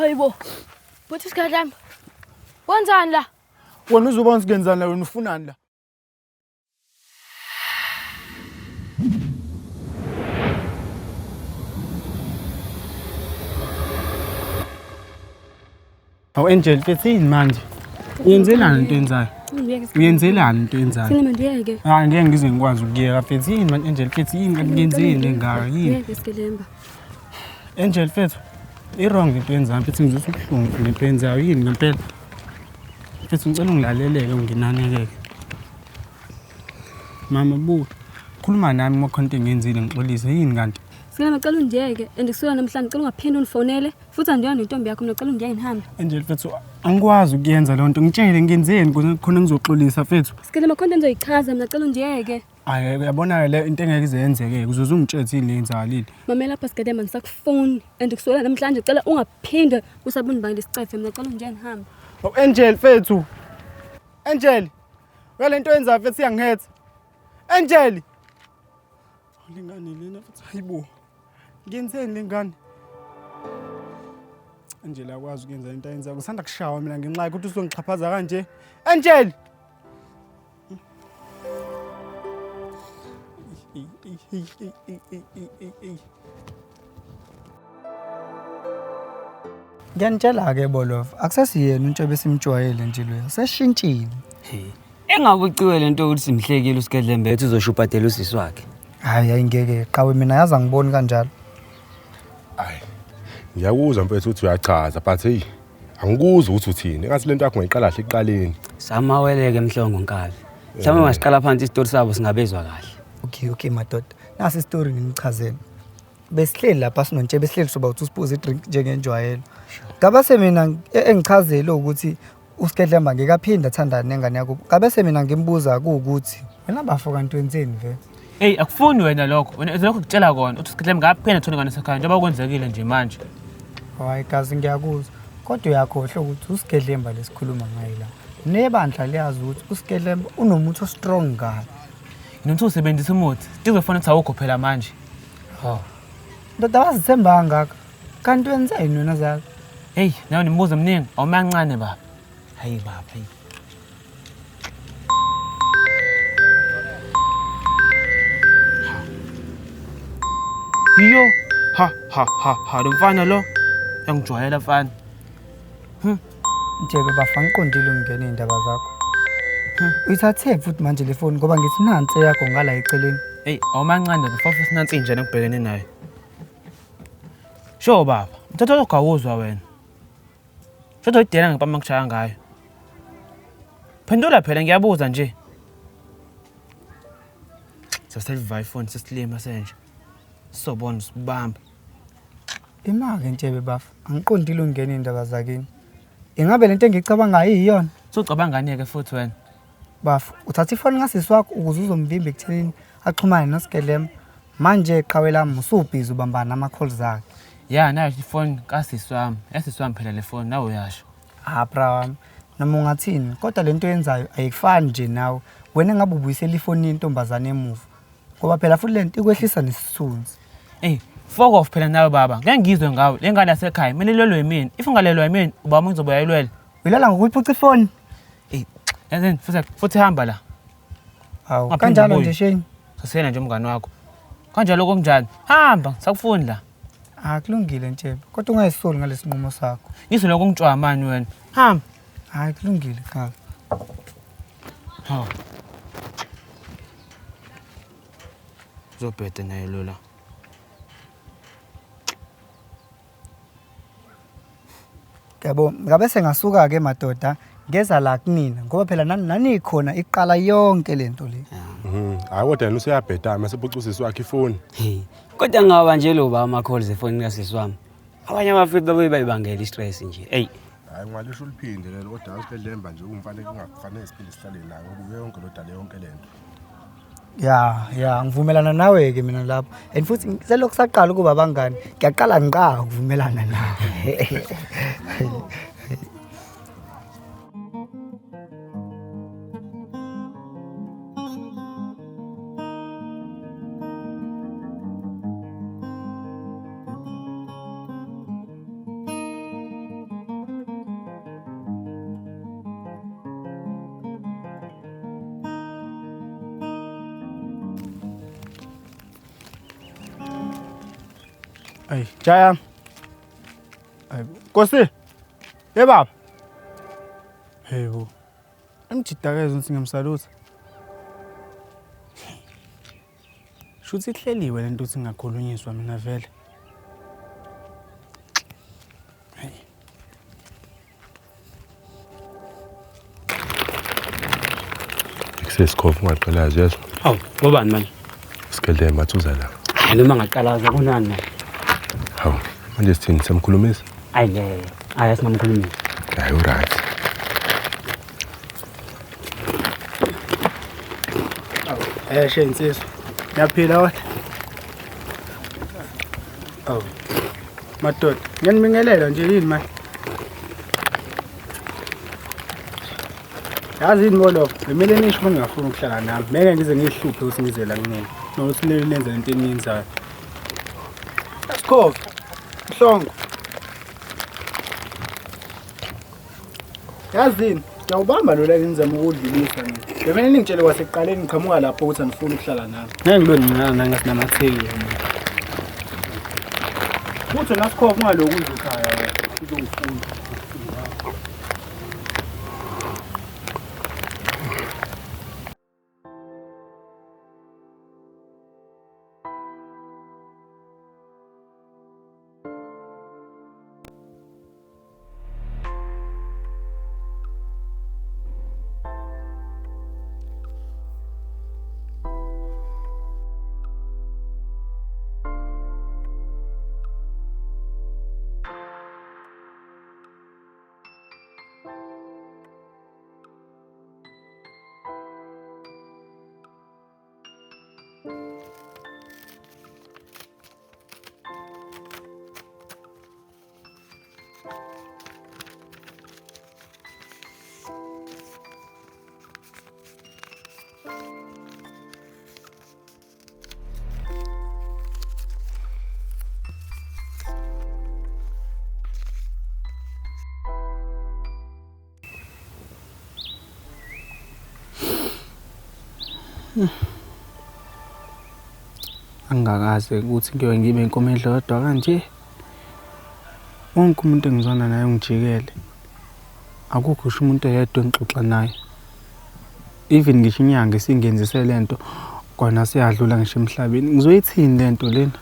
Hayibo. Buthi isikhathi wenzani la? Wena uzobona sikenzani la wena ufunani la? Awu Angel fethini manje. Uyenzelani into enzayo? Uyenzelani into enzayo? Sina mandiyeke. Hayi ngeke ngize ngikwazi ukuyeka fethini manje Angel fethini kanti ngenzeni ngaka yini? Ngeke sikelemba. Angel fethu i-wrong into enzayo fethi ngizwe ubuhlungu ngento enzayo yini ngempela? Fethi ngicela ungilaleleke unginanekeke. Mama buka. Khuluma nami uma khonto engenzile ngixolise yini kanti? Sikelemba cela undiyeke andikusuka namhlanje cela ungaphinde unifonele futhi andiyona nentombi yakho mina cela undiyeke nihambe. Angel fethu angikwazi ukuyenza le nto ngitshele ngenzeni ukuze khona ngizoxolisa fethu. Sikelemba khonto engizoyichaza mina cela undiyeke. Hayi uyabona le into engeke izenzeke uzoze ungitshele yini lenzakalile. Mama lapha Sikelemba ngisakufuni andikusuka namhlanje cela ungaphinde usabuni bani lesicefe mina cela undiyeke nihambe. Oh Angel fethu. Angel. Wena into yenza fethu iyangihetha. Angel. Lingane lena futhi hayibo. Ngenzeni lengane? Angel akwazi ukuyenza into ayenza kusanda kushawa mina ngenxa ukuthi uzongixhaphaza kanje. Angel. Ngiyanitshela ke Bolof, akusasiyena uNtshe besimjwayele nje lo. Seshintshile. Engakuciwe lento ukuthi simhlekile uSkedlembe ethi uzoshubhadela usisi wakhe. Hayi ayingeke qawe mina yazi angiboni kanjalo. Hayi. Ngiyakuzwa mfethu uthi uyachaza but hey angikuzwa ukuthi uthini. Engathi lento yakho ngayiqala kahle ekuqaleni. Samaweleke emhlongo nkali. Mhlawumbe masiqala phansi isitori sabo singabezwa kahle. Okay madoda. Nasi istory nginichazela. Besihleli lapha sinoNtshe besihleli soba uthi usiphuze idrink njengenjwayelo. Ngabe semina engichazele ukuthi uSkedlemba ngeke aphinda athandane nengane yakho. Ngabe semina ngimbuza ukuthi wena bafo kanti wenzeni vele? Hey akufuni wena lokho. Wena lokho kutshela kona uthi Skedlemba ngaphena thona ngane sekhaya njengoba kwenzekile nje manje. Hayi kazi ngiyakuzwa. Kodwa uyakhohlwa ukuthi uSkedlemba lesikhuluma ngaye la. Nebandla liyazi ukuthi uSkedlemba unomuthi ostrong kabi. Nomuntu usebenzisa umuthi. Sizofuna ukuthi awukho phela manje. Ha. Ndoda wazithemba ngaka. Kanti wenzeni wena zakho? Hey, nawe nimbuzo mningi awumancane baba. Hayi baba, hey. Yo, ha, lo mfana lo. Yangijwayela mfana. Nje baba ngiqondile ungena indaba zakho. Uyithathe futhi manje le phone ngoba ngithi nansi yakho ngala eceleni. Hey, awumancane before sinansi nje ngibhekene nayo. Sho baba, mthatha lokawuzwa wena. Shodo idela ngempama ngishaya ngayo. Phendula phela ngiyabuza nje. Saseliva iPhone sesilima senje. Sobona sibamba. Imake Ntshebe bafu. Angiqondile ungena indaba zakini. Ingabe lento engicabanga yiyona? Socabanga ngeke futhi wena. Bafu, uthatha iphone ngasisi wakho ukuze uzomvimba ekutheleni axhumane noSkedlemba. Manje qhawe lami usubhizi ubambana nama calls akhe. Ya nayo iphone kasisi wami. Yasisi wami phela le phone nawe uyasho. Bra wami. Noma ungathini kodwa lento yenzayo ayikufani nje nawe. Wena ngabe ubuyisela iphone yentombazane emuva. Ngoba phela futhi lento ikwehlisa nesithunzi. Hey, fuck off phela nawe baba. Ngeke ngizwe ngawe. Lengane yasekhaya mina lelwe yimini. If ungalelwa yimini ubaba ngizobuya yilwele. Uyilala ngokuyiphuca iphone. Hey, yazini futhi hamba la. Hawu kanjalo nje Shane. Sasena nje umngane wakho. Kanjalo konjani? Hamba, sakufuni la. Kulungile Ntshebe. Kodwa ungayisoli ngalesinqumo sakho. Ngizo lokho ngitshwa mani wena. Hamba. Kulungile cha. Ha. Zobhede naye lola. Yabo, ngabe sengasuka ke madoda ngeza la kunina ngoba phela nani khona iqala yonke lento le. Hayi kodwa yena useyabheda mase pucusisi wakhe ifoni. Kodwa ngaba nje lo ba ama calls efoni kasisi wami. Abanye abafiki babuye bayibangela istress nje. Hey. Hayi ngwalisho uliphinde lelo kodwa uSkedlemba nje umfanele kungakufanele siphinde sihlale naye ngoba yonke lo dale yonke lento. Ya ngivumelana nawe ke mina lapho. And futhi selokhu saqala ukuba abangani. Ngiyaqala nqa ukuvumelana nawe. Ay, Jaya. Ay, Nkosi. Ye baba. Hey bo. Amjidakeza singamsalutha. Shuthi ihleliwe lento singakhulunyiswa mina vele. Sesikhova ungaqalazi yeso. Hawu, ngobani manje? Sikelele mathuza la. Hayi noma ngaqalaza kunani manje? Hawu, manje sithini samkhulumisa? Hayi ngeke. Hayi asingamkhulumisi. Hayi uright. Shensizwa. Yaphila wena. Awu. Madoda, ngiyanibingelela nje yini manje? Yazi yini ngolo, ngemele nisho ukuthi ngingafuni ukuhlala nami. Meke ngize ngihluphe ukuthi ngize la kunini. Nokuthi lenze lento eniyenzayo. Asikhove. Mhlongo. Yazi yini? Ngiyawubamba lo la ngizama ukudlulisa mina. Ngemele ningitshele kwasekuqaleni ngiqhamuka lapho ukuthi anifuni ukuhlala nami. Ngeke ngibe nginana ngasinamatheki. Futhi nasikhove ungaloku udla ekhaya wena. Uzongifunda. Angakaze ukuthi ngiyobe ngibe inkomedla yodwa kanje. Wonke umuntu engizwana naye ungijikele. Akukho usho umuntu oyedwa engixoxa naye. Even ngisho inyanga isingenzise lento kona siyadlula ngisho emhlabeni. Ngizoyithini lento lena?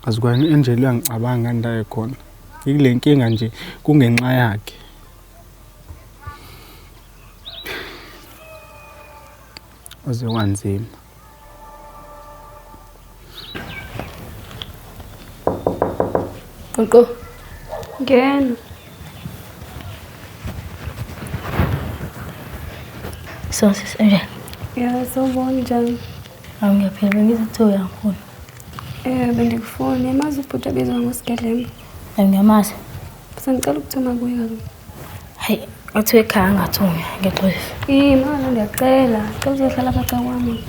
Azikwani Angel uyangicabanga kandaye khona. Ngikule nkinga nje kungenxa yakhe. Oze wanzima. Qonqo. Ngena. So sis Angel. Ya sawubona njani? Ngiyaphila bengizithiwa uyangifuna. Bendikufuna yamazi ubhuti abizwa ngoSigadlembe. Ngiyamazi. Sengicela ukuthuma kuye kaloku. Hayi, athi ekhaya angathunywa ngexolisa. Mama ngiyacela. Cela uzohlala apha kwami.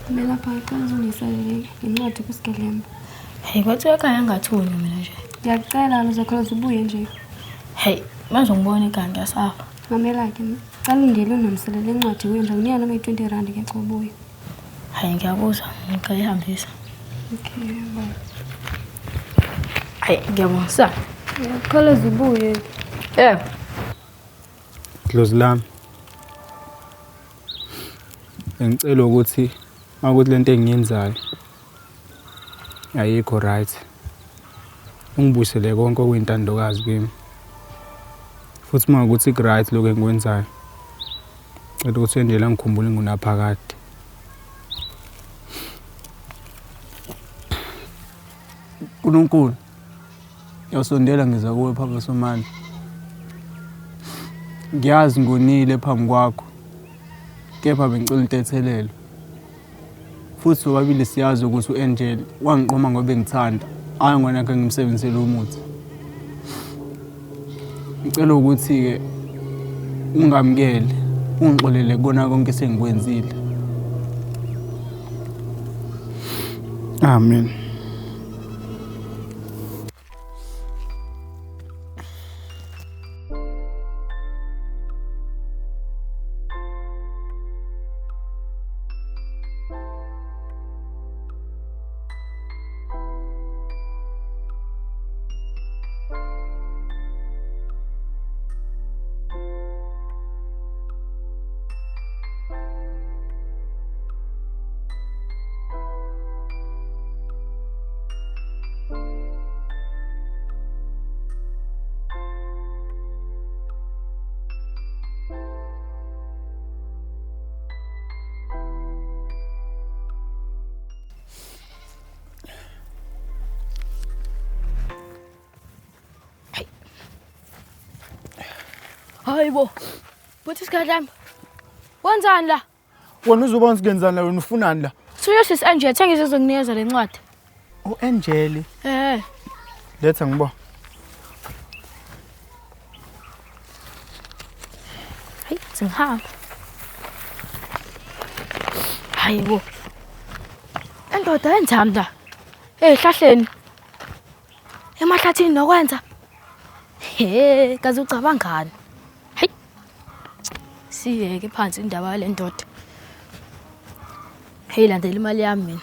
Mina lapha cela uzongisalele incwadi kuSigadlembe. Hayi, kwathi ekhaya angathunywa mina nje. Ngiyacela uzokhona ubuye nje. Hayi, manje ngibona ekhaya ngiyasafa. Mamela ke. Cela ungene unomselele incwadi wenza unyana ama-20 ke xa ubuye. Hayi, ngiyakuzwa. Ngiyihambisa. Okay, bye. Hayi, ngiyabonga. Ngiyakholwa ubuye. Dlozi lami. Ngicela ukuthi makuthi lento engiyenzayo ayikho right. Ungibuyisele konke okuyintandokazi kimi. Futhi makuthi right lokho engikwenzayo. Ngicela ukuthi endlela ngikhumbule ngunaphakade. uNkulunkulu yosondela ngiza kuwe Phaba Somandla. Ngiyazi ngonile phambi kwakho. Kepha bengicela intethelelo. Futhi sobabili siyazi ukuthi uAngel wangiqoma ngoba ngithanda, hayi ngona ke ngimsebenzisele umuthi. Ngicela ukuthi ke ungamkele, ungixolele kona konke sengikwenzile. Amen. Hayibo. Buthi isikhahlami. Wenzani la? Wena uzobona sikenzani la wena ufunani la? Suyo sis Angel thengise uzokunikeza lencwadi. Angel. Letha ngibona. Hayi, singihamba. Hayibo. Endoda enzani la? Ehlahleni. Emahlathini nokwenza. Kaze ucabanga ngani? Hayi. Siyeke phansi indaba yale ndoda. Hey, landela imali yami mina.